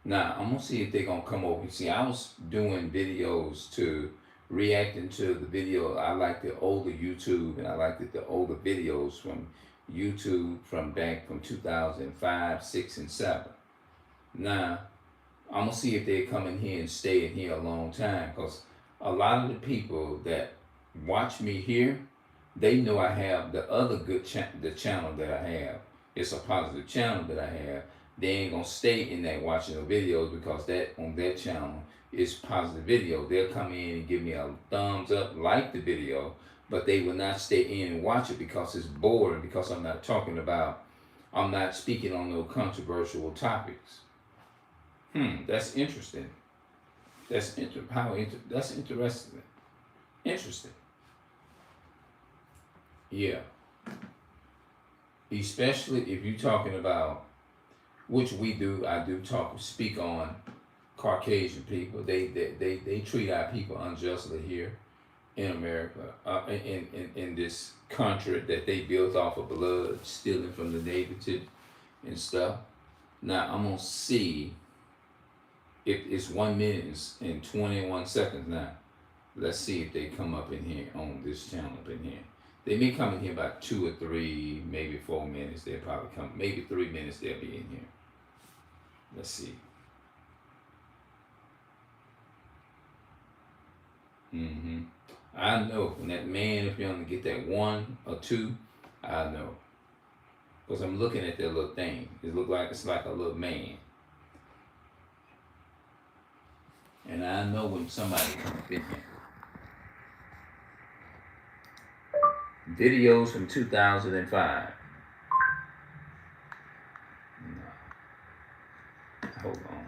Now I'm gonna see if they're gonna come over. See, I was doing videos to reacting to the video. I like the older YouTube, and I like the older videos from YouTube from back from 2005, 6, and 7. Now I'm gonna see if they come in here and stay in here a long time, because a lot of the people that watch me here, they know I have the other the channel that I have. It's a positive channel that I have. They ain't gonna stay in that watching the videos, because that on that channel is positive video. They'll come in and give me a thumbs up, like the video, but they will not stay in and watch it because it's boring, because I'm not speaking on no controversial topics. That's interesting. That's interesting. Interesting. Yeah. Especially if you're talking about, which we do, I do speak on Caucasian people. They treat our people unjustly here in America, in this country that they built off of blood, stealing from the native and stuff. Now I'm gonna see if it's 1 minute and 21 seconds now. Let's see if they come up in here on this channel up in here. They may come in here about 2 or 3, maybe 4 minutes. They'll probably come, maybe 3 minutes they'll be in here. Let's see. I know when that man, if you only get that 1 or 2, I know. Because I'm looking at that little thing. It's like a little man. And I know when somebody comes in here. Videos from 2005. No. Hold on.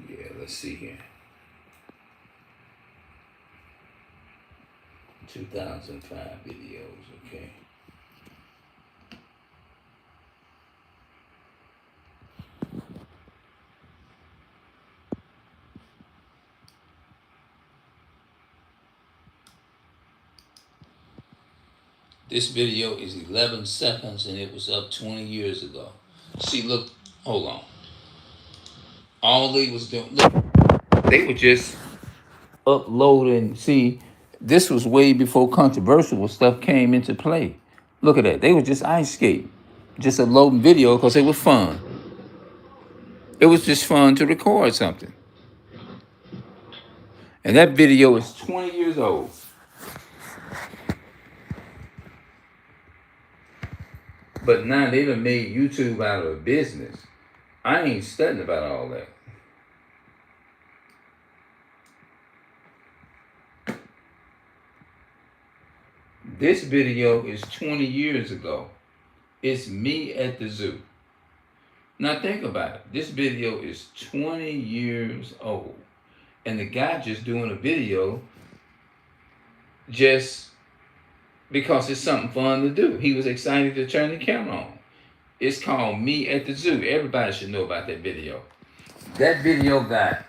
Yeah, let's see here. 2005 videos, okay. This video is 11 seconds and it was up 20 years ago. See, look, hold on. All they was doing, look, they were just uploading. See, this was way before controversial stuff came into play. Look at that. They were just ice skating, just uploading video because it was fun. It was just fun to record something. And that video is 20 years old. But now they done made YouTube out of a business. I ain't studying about all that. This video is 20 years ago. It's me at the zoo. Now think about it. This video is 20 years old. And the guy just doing a video just because it's something fun to do. He was excited to turn the camera on. It's called Me at the Zoo. Everybody should know about that video. That video got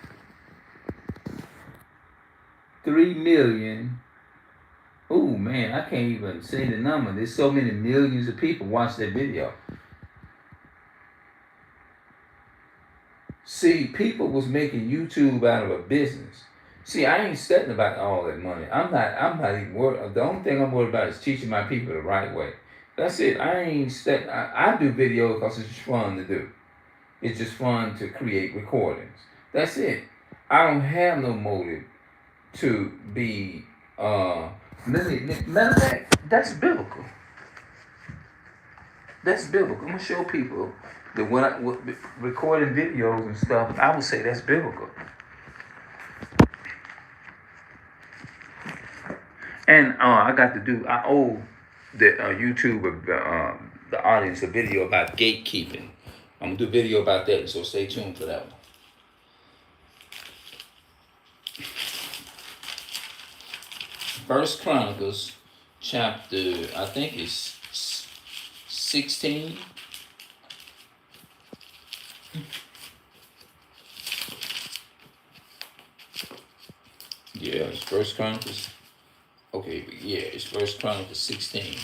3 million. Oh man, I can't even say the number. There's so many millions of people watch that video. See, people was making YouTube out of a business. See, I ain't studying about all that money. I'm not even worried. The only thing I'm worried about is teaching my people the right way. That's it. I ain't studying. I do video because it's just fun to do. It's just fun to create recordings. That's it. I don't have no motive to be, matter of fact, that's biblical. That's biblical. I'm gonna show people that when I recording videos and stuff, I would say that's biblical. And I owe the YouTube, the audience a video about gatekeeping. I'm gonna do a video about that, so stay tuned for that one. First Chronicles, chapter, I think it's 16. Yeah, it's First Chronicles Okay, but yeah, it's First Chronicles 16.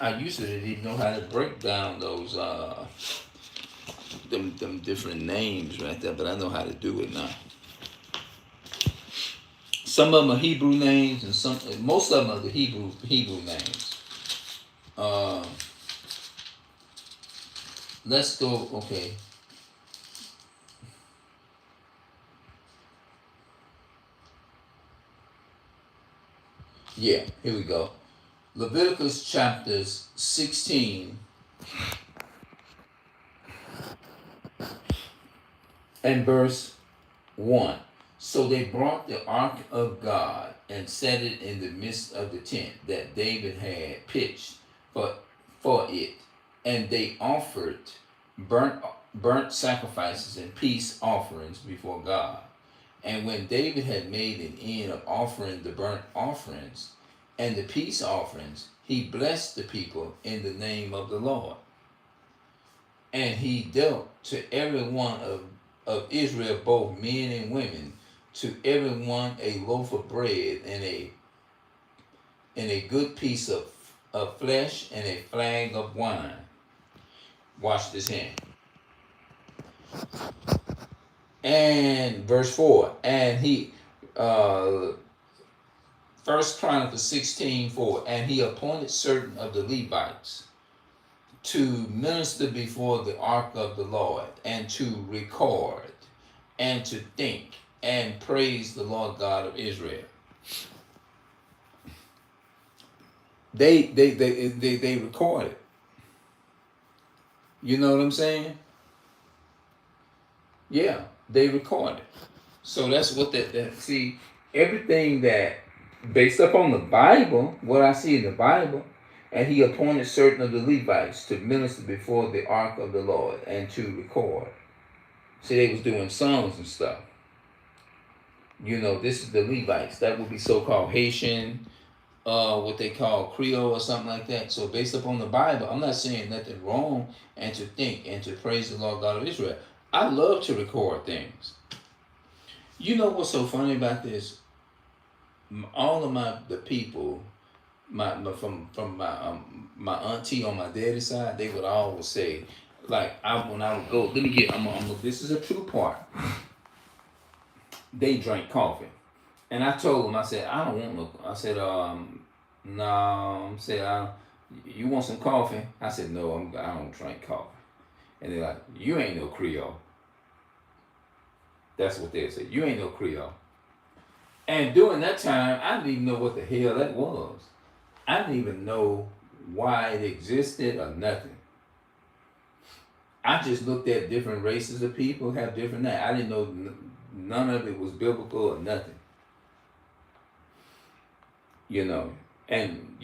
I used to didn't know how to break down those them different names right there, but I know how to do it now. Some of them are Hebrew names, and most of them are the Hebrew names. Uh, let's go. Okay, yeah, here we go. Leviticus chapters 16 and verse 1. So they brought the ark of God and set it in the midst of the tent that David had pitched for, for it. And they offered burnt, burnt sacrifices and peace offerings before God. And when David had made an end of offering the burnt offerings and the peace offerings, he blessed the people in the name of the Lord. And he dealt to every one of Israel, both men and women, to every one a loaf of bread and a good piece of flesh and a flagon of wine. Watch this hand. And verse 4. And he First Chronicles 16:4. And he appointed certain of the Levites to minister before the ark of the Lord, and to record, and to think, and praise the Lord God of Israel. They record it. You know what I'm saying? Yeah, they record it. So that's what that see, everything that based upon the Bible, what I see in the Bible, and he appointed certain of the Levites to minister before the ark of the Lord and to record. See, they was doing songs and stuff. You know, this is the Levites. That would be so-called Haitian, what they call Creole or something like that. So based upon the Bible, I'm not saying nothing wrong and to think and to praise the Lord God of Israel. I love to record things. You know what's so funny about this? All of the people, my from my auntie on my daddy's side, they would always say, like when I would go, let me get, this is a true part. They drank coffee. And I told them, I said, I don't want no. I said, no. I said, you want some coffee? I said, no, I don't drink coffee. And they're like, you ain't no Creole. That's what they said. You ain't no Creole. And during that time, I didn't even know what the hell that was. I didn't even know why it existed or nothing. I just looked at different races of people have different names. I didn't know none of it was biblical or nothing. You know, and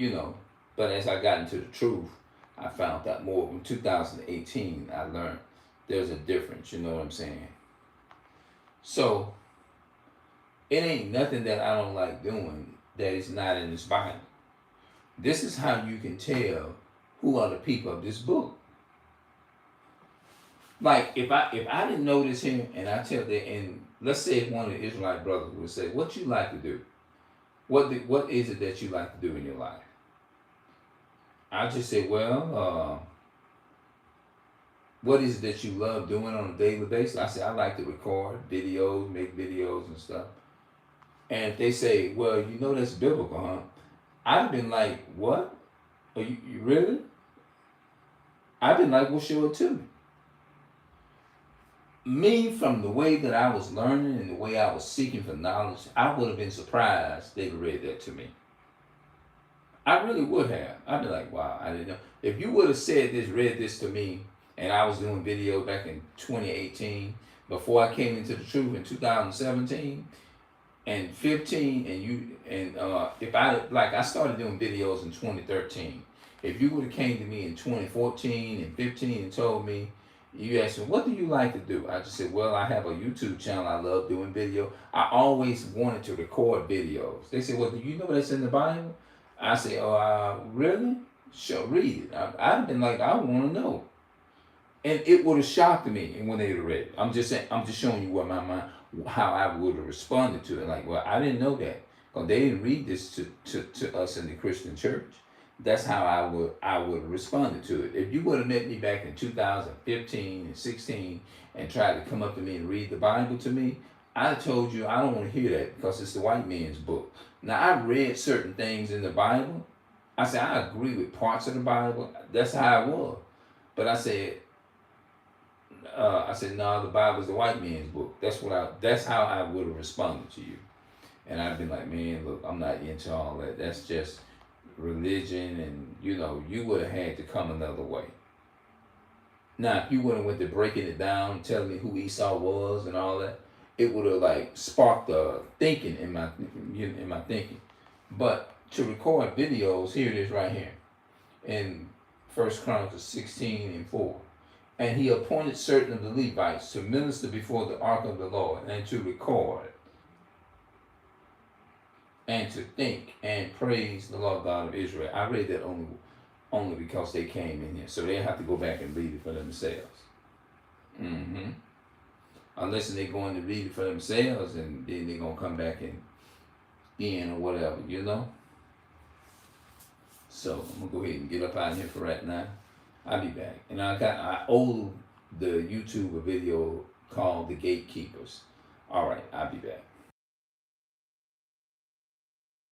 but as I got into the truth, I found out more. In 2018, I learned there's a difference. You know what I'm saying? So it ain't nothing that I don't like doing that is not in this Bible. This is how you can tell who are the people of this book. Like if I didn't know this here, and I tell that, and let's say if one of the Israelite brothers would say, "What you like to do? What is it that you like to do in your life?" I just say, "Well, what is it that you love doing on a daily basis?" I say, "I like to record videos, make videos and stuff." And if they say, "Well, you know that's biblical, huh?" I've been like, "What? Are you really?" I've been like, "Well, show it to me." Me, from the way that I was learning and the way I was seeking for knowledge, I would have been surprised they read that to me. I really would have. I'd be like, wow, I didn't know. If you would have read this to me, and I was doing video back in 2018, before I came into the truth in 2017 and 15, if I started doing videos in 2013. If you would have came to me in 2014 and 15 and told me, you asked me, what do you like to do? I just said, well, I have a YouTube channel. I love doing video. I always wanted to record videos. They said, well, do you know that's in the Bible? I say, oh, really? Sure, read it. I'd have been like, I want to know. And it would have shocked me when they read it. I'm just showing you what my mind, how I would have responded to it. Like, well, I didn't know that. Because they didn't read this to us in the Christian church. That's how I would have responded to it. If you would have met me back in 2015 and 16 and tried to come up to me and read the Bible to me, I told you I don't want to hear that because it's the white man's book. Now I read certain things in the Bible. I said I agree with parts of the Bible. That's how it was. But I said no, the Bible is the white man's book. That's how I would have responded to you. And I've been like, man, look, I'm not into all that. That's just religion, and you would have had to come another way. Now, if you would have went to breaking it down, telling me who Esau was and all that, it would have like sparked the thinking in my thinking. But to record videos, here it is right here in 1 Chronicles 16:4. And he appointed certain of the Levites to minister before the ark of the Lord, and to record, and to think and praise the Lord God of Israel. I read that only because they came in here, so they have to go back and read it for themselves. Unless they're going to read it for themselves, and then they're gonna come back and in or whatever, So I'm gonna go ahead and get up out of here for right now. I'll be back. And I owe the YouTube a video called The Gatekeepers. All right, I'll be back.